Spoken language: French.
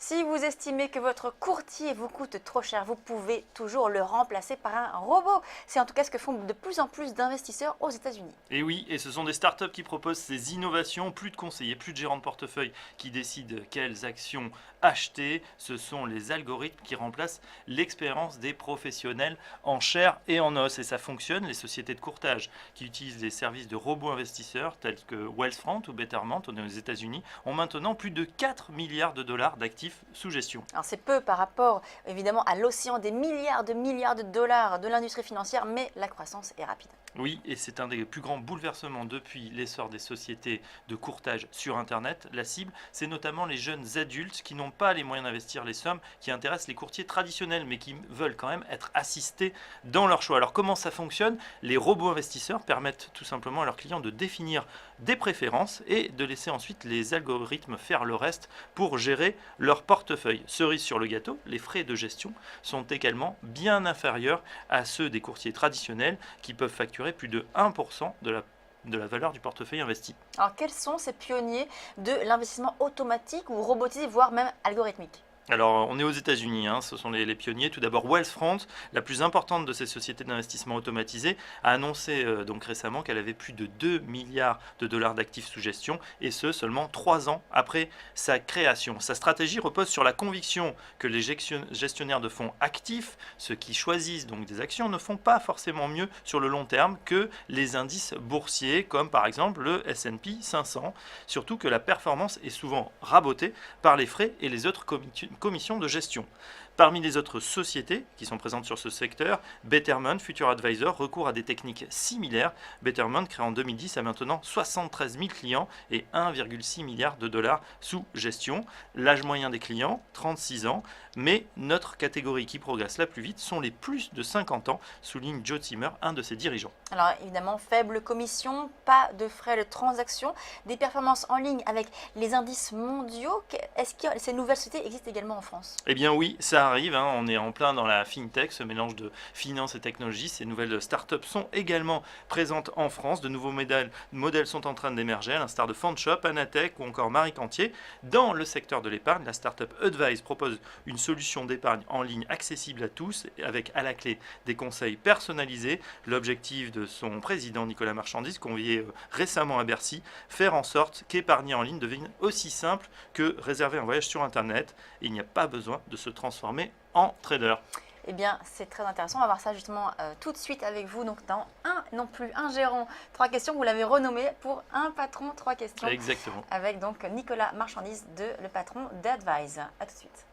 Si vous estimez que votre courtier vous coûte trop cher, vous pouvez toujours le remplacer par un robot. C'est en tout cas ce que font de plus en plus d'investisseurs aux États-Unis. Et oui, et ce sont des startups qui proposent ces innovations, plus de conseillers, plus de gérants de portefeuille qui décident quelles actions acheter. Ce sont les algorithmes qui remplacent l'expérience des professionnels en chair et en os. Et ça fonctionne. Les sociétés de courtage qui utilisent les services de robots investisseurs tels que Wealthfront ou Betterment, on est aux États-Unis, ont maintenant plus de 4 milliards de dollars d'actifs sous gestion. Alors c'est peu par rapport évidemment à l'océan des milliards de dollars de l'industrie financière, mais la croissance est rapide. Oui, et c'est un des plus grands bouleversements depuis l'essor des sociétés de courtage sur Internet. La cible, c'est notamment les jeunes adultes qui n'ont pas les moyens d'investir les sommes qui intéressent les courtiers traditionnels, mais qui veulent quand même être assistés dans leur choix. Alors comment ça fonctionne? Les robots investisseurs permettent tout simplement à leurs clients de définir des préférences et de laisser ensuite les algorithmes faire le reste pour gérer leur portefeuille. Cerise sur le gâteau, les frais de gestion sont également bien inférieurs à ceux des courtiers traditionnels qui peuvent facturer plus de 1% de la valeur du portefeuille investi. Alors quels sont ces pionniers de l'investissement automatique ou robotisé, voire même algorithmique? Alors, on est aux États-Unis, ce sont les pionniers. Tout d'abord, Wealthfront, la plus importante de ces sociétés d'investissement automatisées, a annoncé donc récemment qu'elle avait plus de 2 milliards de dollars d'actifs sous gestion, et ce seulement 3 ans après sa création. Sa stratégie repose sur la conviction que les gestionnaires de fonds actifs, ceux qui choisissent donc des actions, ne font pas forcément mieux sur le long terme que les indices boursiers, comme par exemple le S&P 500. Surtout que la performance est souvent rabotée par les frais et les autres commission de gestion. Parmi les autres sociétés qui sont présentes sur ce secteur, Betterment, Future Advisor, recourt à des techniques similaires. Betterment, créé en 2010, a maintenant 73 000 clients et 1,6 milliard de dollars sous gestion. L'âge moyen des clients, 36 ans, mais notre catégorie qui progresse la plus vite sont les plus de 50 ans, souligne Joe Timmer, un de ses dirigeants. Alors évidemment, faible commission, pas de frais de transaction, des performances en ligne avec les indices mondiaux. Est-ce que ces nouvelles sociétés existent également en France? Eh bien oui, ça arrive, on est en plein dans la fintech, ce mélange de finance et technologie. Ces nouvelles startups sont également présentes en France. De nouveaux modèles sont en train d'émerger, à l'instar de Fondshop, Anatech ou encore Marie Cantier. Dans le secteur de l'épargne, la startup Advise propose une solution d'épargne en ligne accessible à tous, avec à la clé des conseils personnalisés. L'objectif de son président Nicolas Marchandise, convié récemment à Bercy, faire en sorte qu'épargner en ligne devienne aussi simple que réserver un voyage sur Internet. Et il n'y a pas besoin de se transformer en trader. Eh bien, c'est très intéressant. On va voir ça justement tout de suite avec vous. Donc, dans non plus un gérant, 3 questions, vous l'avez renommé pour un patron, 3 questions. Exactement. Avec donc Nicolas Marchandise, le patron d'Advise. À tout de suite.